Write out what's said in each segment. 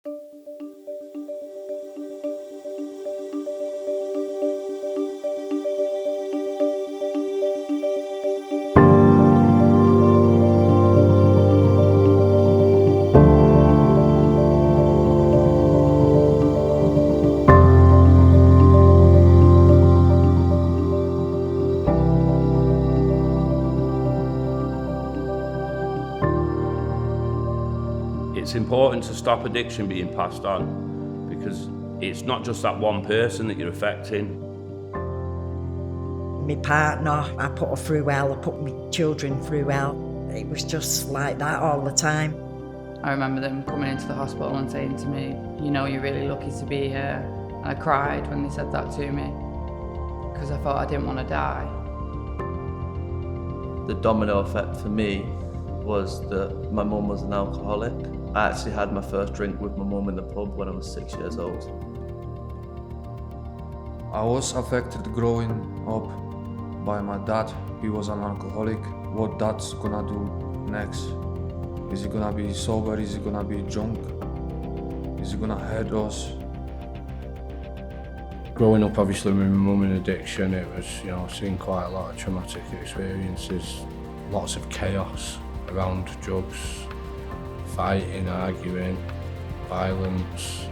It's important to stop addiction being passed on, because it's not just that one person that you're affecting. My partner, I put her through hell, I put my children through hell. It was just like that all the time. I remember them coming into the hospital and saying to me, you know, you're really lucky to be here. And I cried when they said that to me, because I thought I didn't want to die. The domino effect for me was that my mum was an alcoholic. I actually had my first drink with my mum in the pub when I was 6 years old. I was affected growing up by my dad. He was an alcoholic. What dad's gonna do next? Is he gonna be sober? Is he gonna be drunk? Is he gonna hurt us? Growing up obviously with my mum in addiction, it was, seeing quite a lot of traumatic experiences, lots of chaos around drugs, fighting, arguing, violence.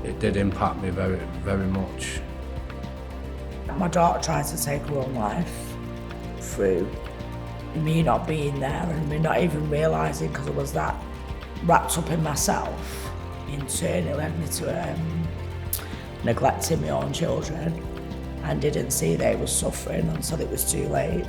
It did impact me very, very much. My daughter tried to take her own life through me not being there and me not even realising, because I was that wrapped up in myself. In turn, it led me to neglecting my own children and didn't see they were suffering until it was too late.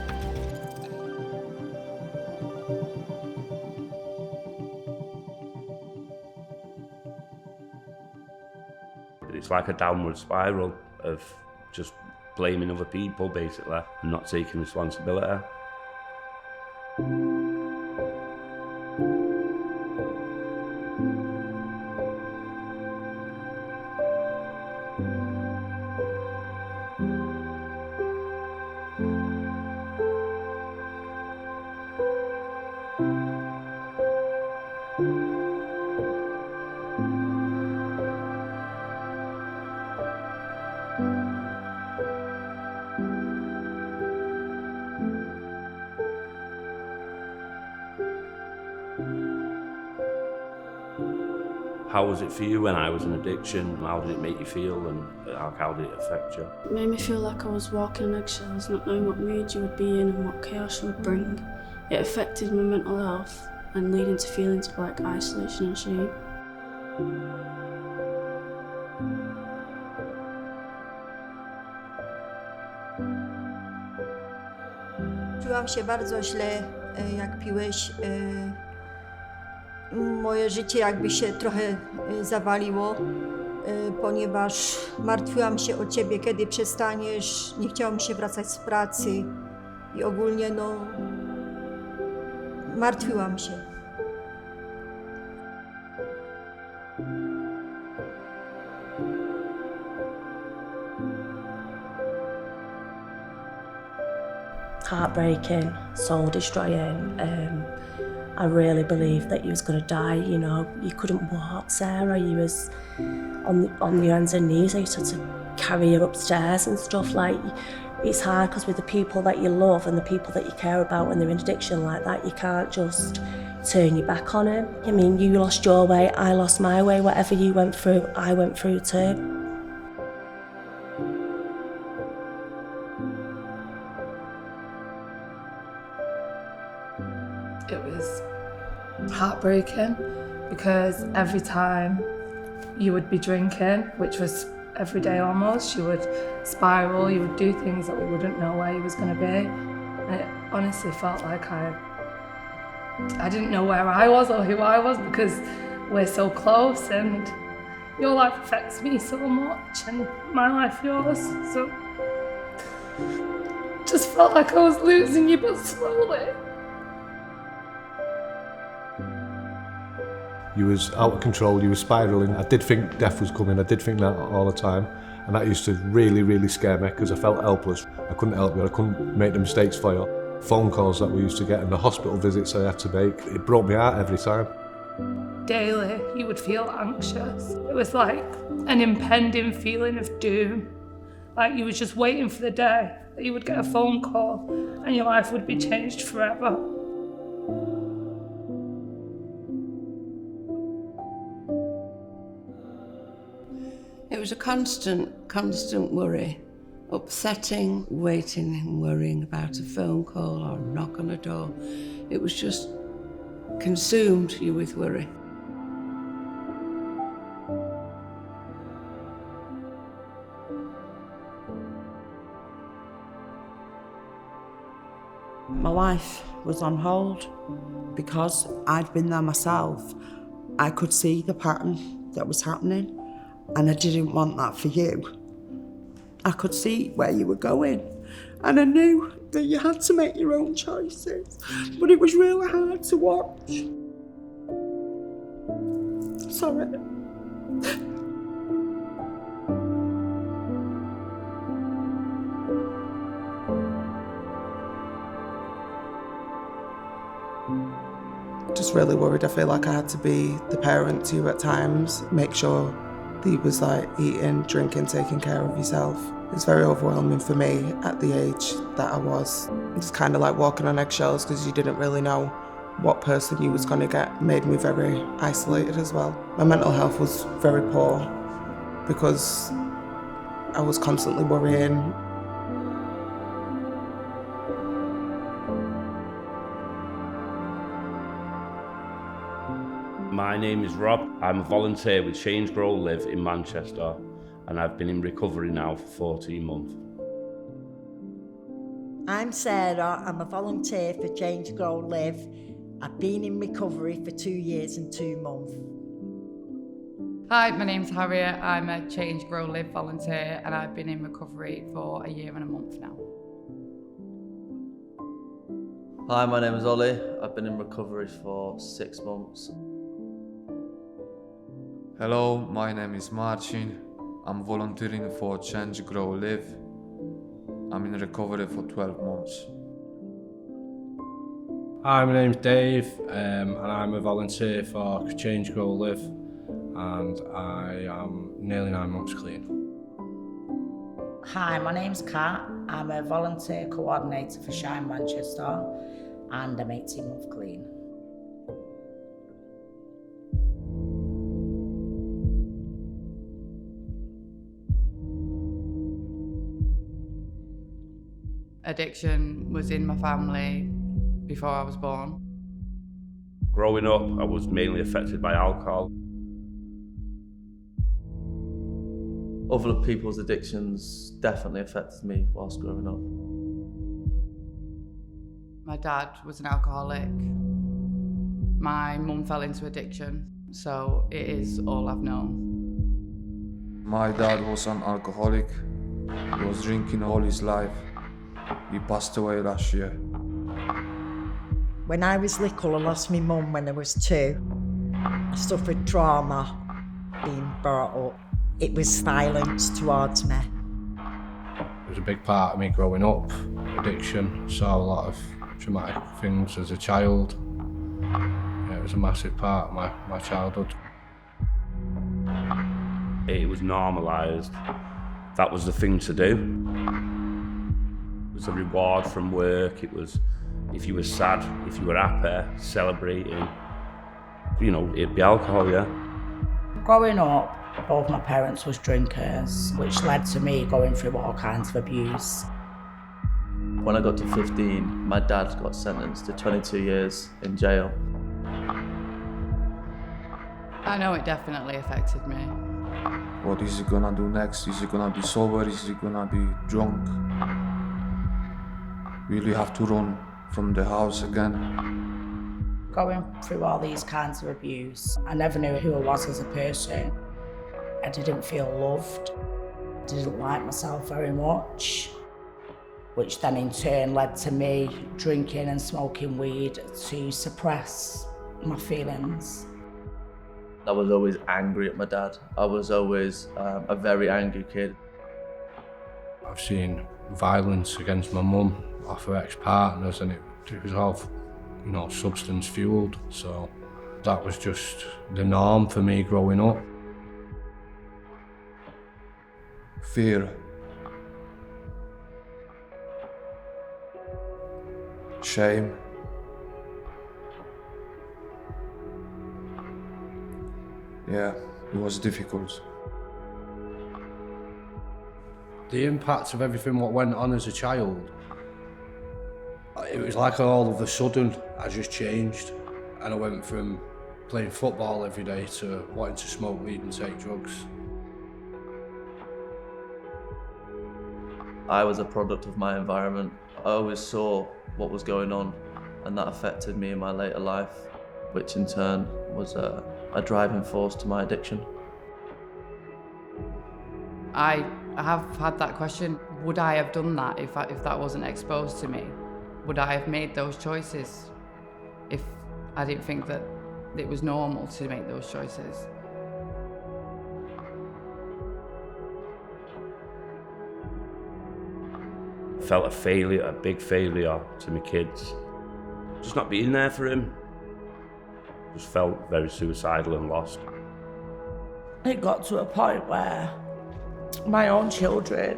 It's like a downward spiral of just blaming other people, basically, and not taking responsibility. How was it for you when I was in addiction? How did it make you feel, and how did it affect you? It made me feel like I was walking on eggshells, not knowing what mood you would be in and what chaos you would bring. It affected my mental health and leading to feelings of like isolation and shame. Czułam się bardzo źle, jak piłeś. Moje życie jakby się trochę zawaliło, ponieważ martwiłam się o ciebie, kiedy przestaniesz, nie chciało mi się wracać z pracy i ogólnie martwiłam się. Heartbreaking, soul destroying. I really believed that you was going to die. You couldn't walk, Sarah. You was on your hands and knees. I used to carry you upstairs and stuff. Like, it's hard because with the people that you love and the people that you care about when they're in addiction like that, you can't just turn your back on them. I mean, you lost your way, I lost my way. Whatever you went through, I went through too. It was heartbreaking because every time you would be drinking, which was every day almost, you would spiral, you would do things that we wouldn't know where you was going to be. And it honestly felt like I didn't know where I was or who I was, because we're so close and your life affects me so much and my life yours. So just felt like I was losing you, but slowly. You was out of control, you were spiralling. I did think death was coming, I did think that all the time. And that used to really, really scare me because I felt helpless. I couldn't help you, I couldn't make the mistakes for you. Phone calls that we used to get and the hospital visits I had to make, it broke my heart every time. Daily, you would feel anxious. It was like an impending feeling of doom. Like you were just waiting for the day that you would get a phone call and your life would be changed forever. It was a constant worry. Upsetting, waiting and worrying about a phone call or a knock on a door. It was just consumed you with worry. My life was on hold because I'd been there myself. I could see the pattern that was happening, and I didn't want that for you. I could see where you were going, and I knew that you had to make your own choices, but it was really hard to watch. Sorry. Just really worried. I feel like I had to be the parent to you at times, make sure that he was like eating, drinking, taking care of yourself. It's very overwhelming for me at the age that I was. Just kind of like walking on eggshells because you didn't really know what person you was going to get. Made me very isolated as well. My mental health was very poor because I was constantly worrying. My name is Rob. I'm a volunteer with Change, Grow, Live in Manchester, and I've been in recovery now for 14 months. I'm Sarah. I'm a volunteer for Change, Grow, Live. I've been in recovery for 2 years and 2 months. Hi, my name's Harriet. I'm a Change, Grow, Live volunteer, and I've been in recovery for 1 year and a month now. Hi, my name is Ollie. I've been in recovery for 6 months. Hello, my name is Marcin. I'm volunteering for Change, Grow, Live. I'm in recovery for 12 months. Hi, my name's Dave, and I'm a volunteer for Change, Grow, Live, and I am nearly 9 months clean. Hi, my name's Kat. I'm a volunteer coordinator for Shine Manchester, and I'm 18 months clean. Addiction was in my family before I was born. Growing up, I was mainly affected by alcohol. Other people's addictions definitely affected me whilst growing up. My dad was an alcoholic. My mum fell into addiction, so it is all I've known. My dad was an alcoholic. He was drinking all his life. He passed away last year. When I was little, I lost my mum when I was 2. I suffered trauma being brought up. It was violence towards me. It was a big part of me growing up, addiction. Saw a lot of traumatic things as a child. Yeah, it was a massive part of my childhood. It was normalised. That was the thing to do. It was a reward from work. It was, if you were sad, if you were happy, celebrating, you know, it'd be alcohol, yeah. Growing up, both my parents was drinkers, which led to me going through all kinds of abuse. When I got to 15, my dad got sentenced to 22 years in jail. I know it definitely affected me. What is he gonna do next? Is he gonna be sober? Is he gonna be drunk? Will he have to run from the house again? Going through all these kinds of abuse, I never knew who I was as a person. I didn't feel loved. I didn't like myself very much, which then in turn led to me drinking and smoking weed to suppress my feelings. I was always angry at my dad. I was always a very angry kid. I've seen violence against my mum off her ex-partners, and it was all, you know, substance fueled. So That was just the norm for me growing up. Fear. Shame. Yeah, it was difficult. The impact of everything what went on as a child, it was like all of a sudden I just changed, and I went from playing football every day to wanting to smoke weed and take drugs. I was a product of my environment. I always saw what was going on, and that affected me in my later life, which in turn was a driving force to my addiction. I have had that question. Would I have done that if that wasn't exposed to me? Would I have made those choices if I didn't think that it was normal to make those choices? I felt a failure, a big failure to my kids. Just not being there for him. Just felt very suicidal and lost. It got to a point where my own children,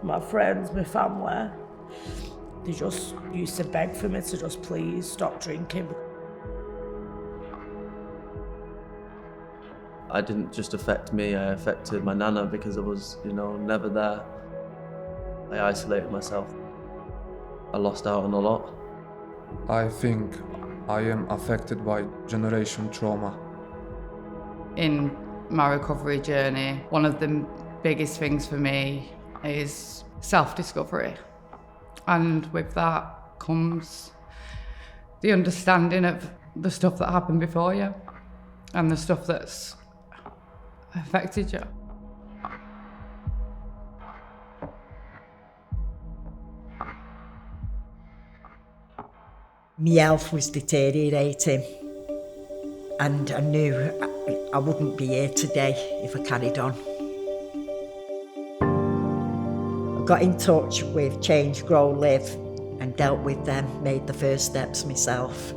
my friends, my family, they just used to beg for me to just please stop drinking. I didn't just affect me, I affected my nana because I was, never there. I isolated myself. I lost out on a lot. I think I am affected by generation trauma. In my recovery journey, one of the biggest things for me is self-discovery. And with that comes the understanding of the stuff that happened before you and the stuff that's affected you. My health was deteriorating, and I knew I wouldn't be here today if I carried on. I got in touch with Change, Grow, Live and dealt with them, made the first steps myself.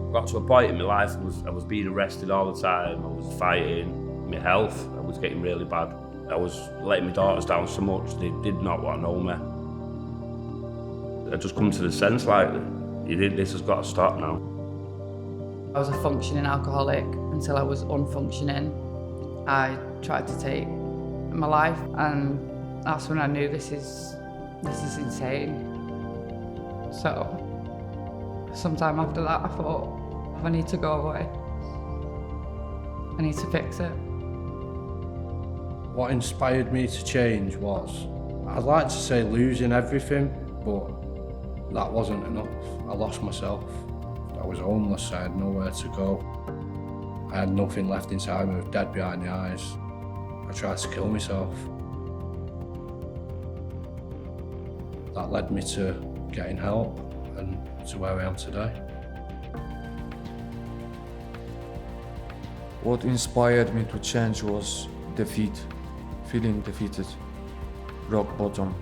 I got to a point in my life, I was being arrested all the time, I was fighting my health, I was getting really bad. I was letting my daughters down so much, they did not want to know me. I just come to the sense like, this has got to stop now. I was a functioning alcoholic until I was unfunctioning. I tried to take my life, and that's when I knew this is insane. So, sometime after that, I thought, I need to go away. I need to fix it. What inspired me to change was, I'd like to say losing everything, but that wasn't enough. I lost myself. I was homeless, I had nowhere to go. I had nothing left inside me, I was dead behind the eyes. I tried to kill myself. That led me to getting help and to where I am today. What inspired me to change was defeat, feeling defeated, rock bottom.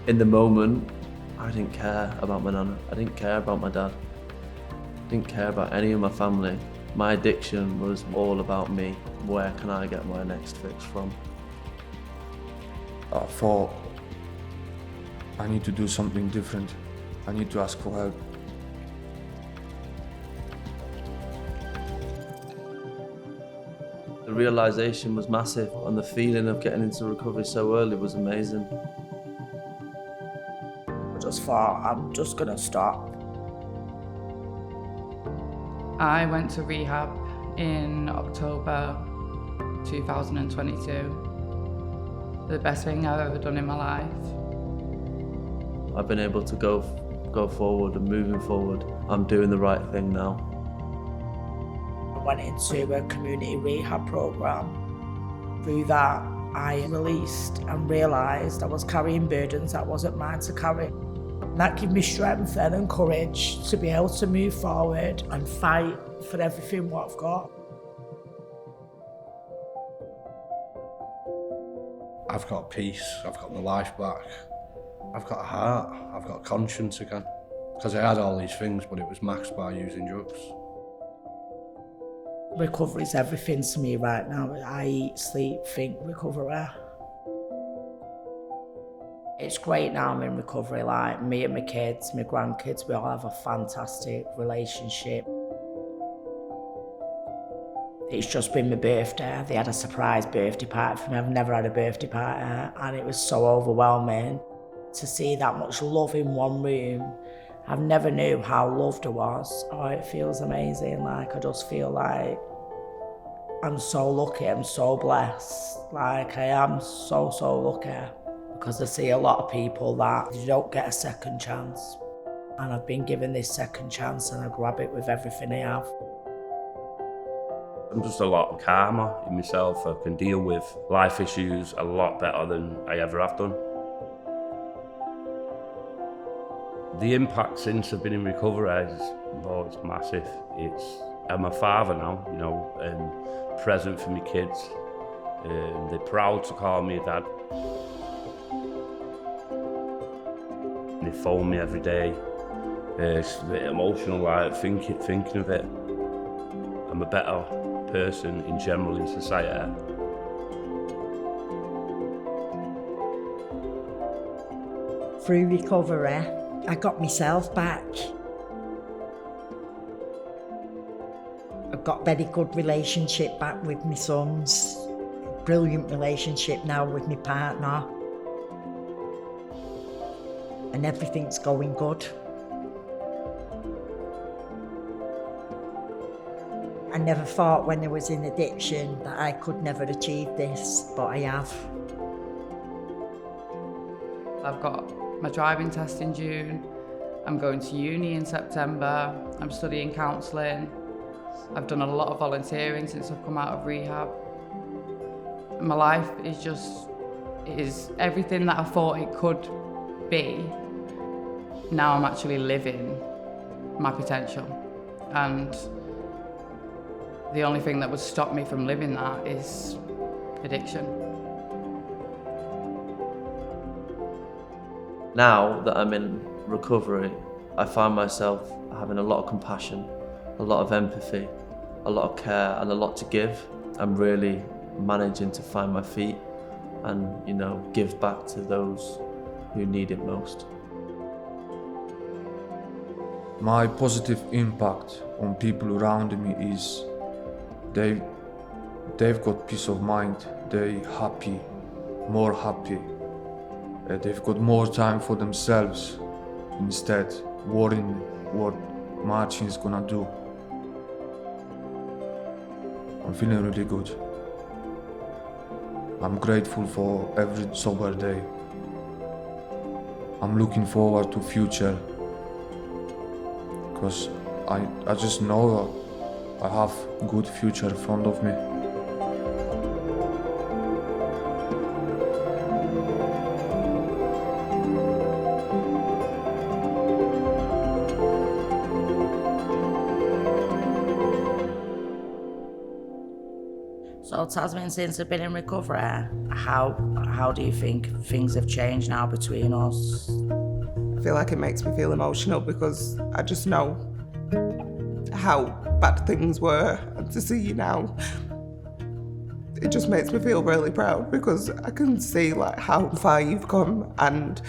In the moment, I didn't care about my nana, I didn't care about my dad, I didn't care about any of my family. My addiction was all about me. Where can I get my next fix from? I thought, I need to do something different. I need to ask for help. The realization was massive, and the feeling of getting into recovery so early was amazing. I just thought, I'm just gonna stop. I went to rehab in October 2022. The best thing I've ever done in my life. I've been able to go forward and moving forward. I'm doing the right thing now. I went into a community rehab program. Through that, I released and realised I was carrying burdens that wasn't mine to carry. And that gave me strength and courage to be able to move forward and fight for everything what I've got. I've got peace, I've got my life back. I've got a heart, I've got a conscience again. Because I had all these things, but it was maxed by using drugs. Recovery is everything to me right now. I eat, sleep, think, recovery. It's great now I'm in recovery, like me and my kids, my grandkids, we all have a fantastic relationship. It's just been my birthday. They had a surprise birthday party for me. I've never had a birthday party, and it was so overwhelming to see that much love in one room. I've never knew how loved I was. Oh, it feels amazing. Like, I just feel like I'm so lucky, I'm so blessed. Like, I am so lucky. Because I see a lot of people that you don't get a second chance. And I've been given this second chance and I grab it with everything I have. I'm just a lot calmer in myself. I can deal with life issues a lot better than I ever have done. The impact since I've been in recovery is, oh, it's massive. I'm a father now, you know, and present for my kids. They're proud to call me a dad. They phone me every day. It's a bit emotional, like thinking of it. I'm a better person in general in society. Through recovery, I got myself back. I've got a very good relationship back with my sons. Brilliant relationship now with my partner. And everything's going good. I never thought when I was in addiction that I could never achieve this, but I have. I've got my driving test in June. I'm going to uni in September. I'm studying counselling. I've done a lot of volunteering since I've come out of rehab. My life is everything that I thought it could be. Now I'm actually living my potential. And the only thing that would stop me from living that is addiction. Now that I'm in recovery, I find myself having a lot of compassion, a lot of empathy, a lot of care and a lot to give. I'm really managing to find my feet and, you know, give back to those who need it most. My positive impact on people around me is they've got peace of mind, they're happy, more happy. They've got more time for themselves instead worrying what Martin is gonna do. I'm feeling really good. I'm grateful for every sober day. I'm looking forward to future because I just know I have a good future in front of me. So Tasman, since I've been in recovery, how do you think things have changed now between us? I feel like it makes me feel emotional because I just know how bad things were, and to see you now, it just makes me feel really proud because I can see like how far you've come, and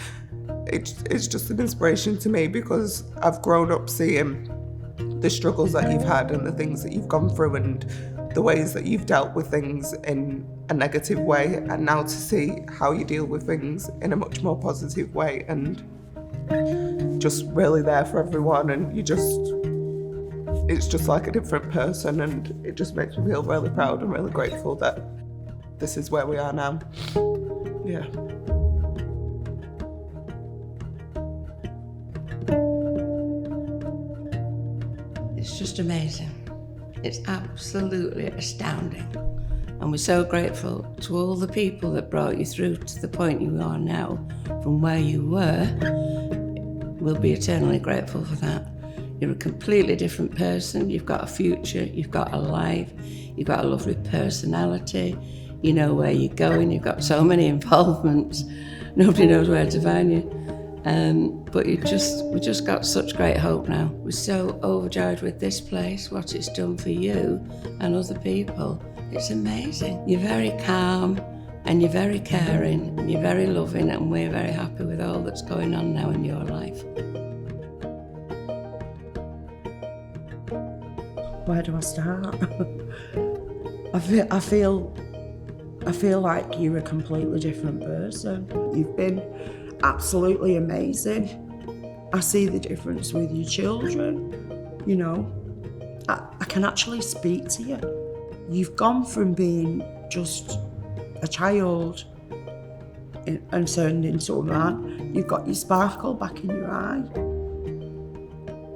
it's just an inspiration to me because I've grown up seeing the struggles that you've had and the things that you've gone through and the ways that you've dealt with things in a negative way, and now to see how you deal with things in a much more positive way and just really there for everyone, and it's just like a different person, and it just makes me feel really proud and really grateful that this is where we are now. Yeah. It's just amazing. It's absolutely astounding. And we're so grateful to all the people that brought you through to the point you are now, from where you were. We'll be eternally grateful for that. You're a completely different person. You've got a future, you've got a life, you've got a lovely personality, you know where you're going, you've got so many involvements, nobody knows where to find you. But we just got such great hope now. We're so overjoyed with this place, what it's done for you and other people. It's amazing. You're very calm and you're very caring and you're very loving, and we're very happy with all that's going on now in your life. Where do I start? I feel like you're a completely different person. You've been absolutely amazing. I see the difference with your children, you know. I can actually speak to you. You've gone from being just a child and turned into a man. You've got your sparkle back in your eye.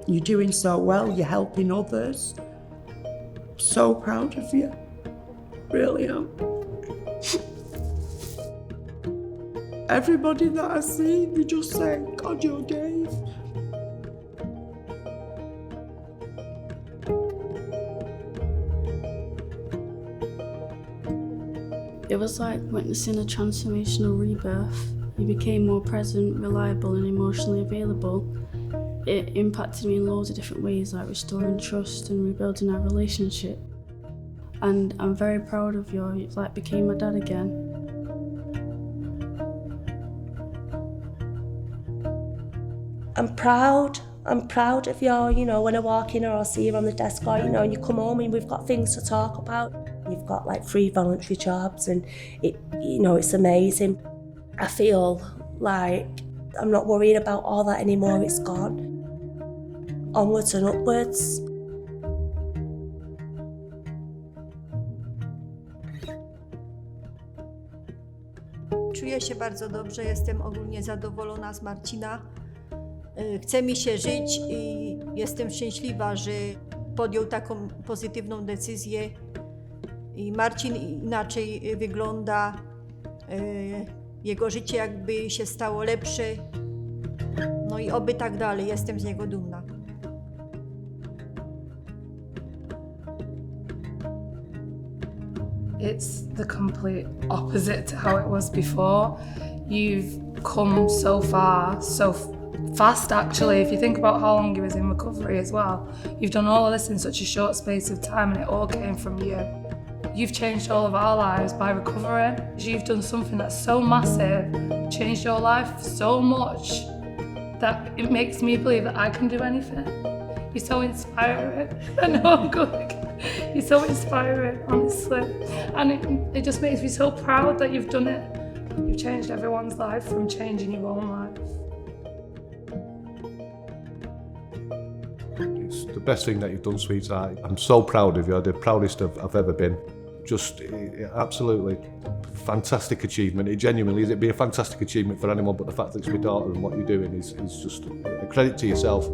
You're doing so well, you're helping others. So proud of you, really am. Everybody that I see, they just say, God, you're Dave. It was like witnessing a transformational rebirth. You became more present, reliable and emotionally available. It impacted me in loads of different ways, like restoring trust and rebuilding our relationship. And I'm very proud of you. You like became my dad again. I'm proud of you, you know, when I walk in or I see you on the desk, or, you know, and you come home and we've got things to talk about. You've got like 3 voluntary jobs and it, you know, it's amazing. I feel like I'm not worried about all that anymore, it's gone. Onwards and upwards. Czuję się bardzo dobrze, jestem ogólnie zadowolona z Marcina. Chce mi się żyć i jestem szczęśliwa, że podjął taką pozytywną decyzję. I Marcin inaczej wygląda, jego życie jakby się stało lepsze. No i oby tak dalej, jestem z niego dumna. It's the complete opposite to how it was before. You've come so far, so fast actually. If you think about how long you was in recovery as well, you've done all of this in such a short space of time and it all came from you. You've changed all of our lives by recovering. You've done something that's so massive, changed your life so much that it makes me believe that I can do anything. You're so inspiring. I know I'm good. You're so inspiring, honestly. And it just makes me so proud that you've done it. You've changed everyone's life from changing your own life. It's the best thing that you've done, sweetheart. I'm so proud of you, the proudest I've ever been. Just absolutely fantastic achievement. It genuinely is. It'd be a fantastic achievement for anyone, but the fact that it's my daughter and what you're doing is just a credit to yourself.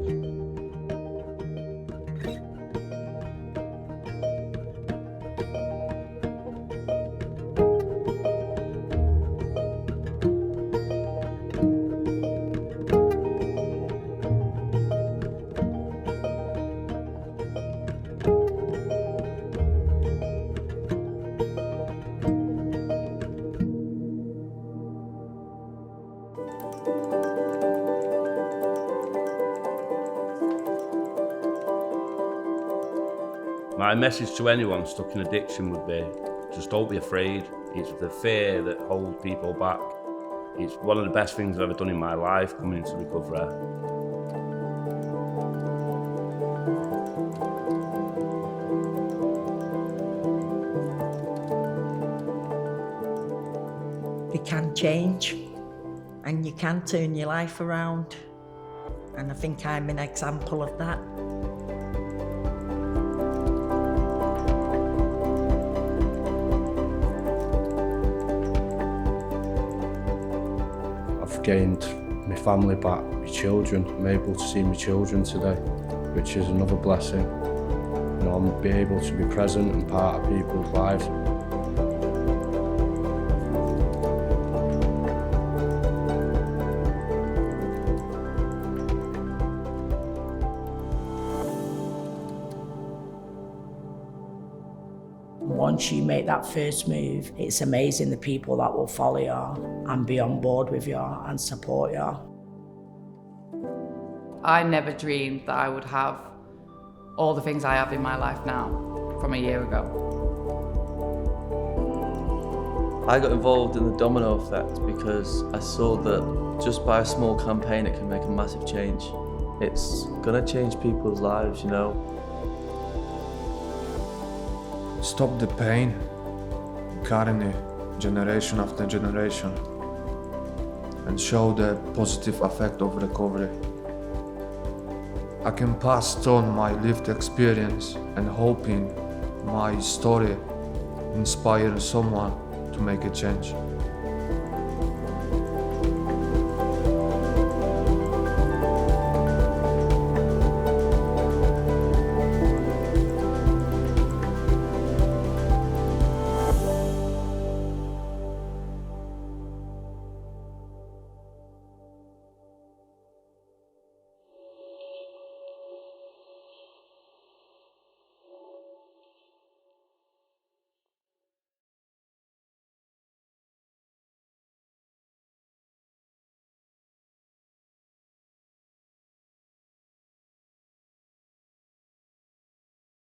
My message to anyone stuck in addiction would be, just don't be afraid. It's the fear that holds people back. It's one of the best things I've ever done in my life, coming into recovery. You can change and you can turn your life around. And I think I'm an example of that. I've gained my family back, my children. I'm able to see my children today, which is another blessing. You know, I'm be able to be present and part of people's lives. Once you make that first move, it's amazing the people that will follow you and be on board with you and support you. I never dreamed that I would have all the things I have in my life now from a year ago. I got involved in the Domino Effect because I saw that just by a small campaign it can make a massive change. It's gonna change people's lives, you know. Stop the pain, carrying it generation after generation, and show the positive effect of recovery. I can pass on my lived experience and hoping my story inspires someone to make a change.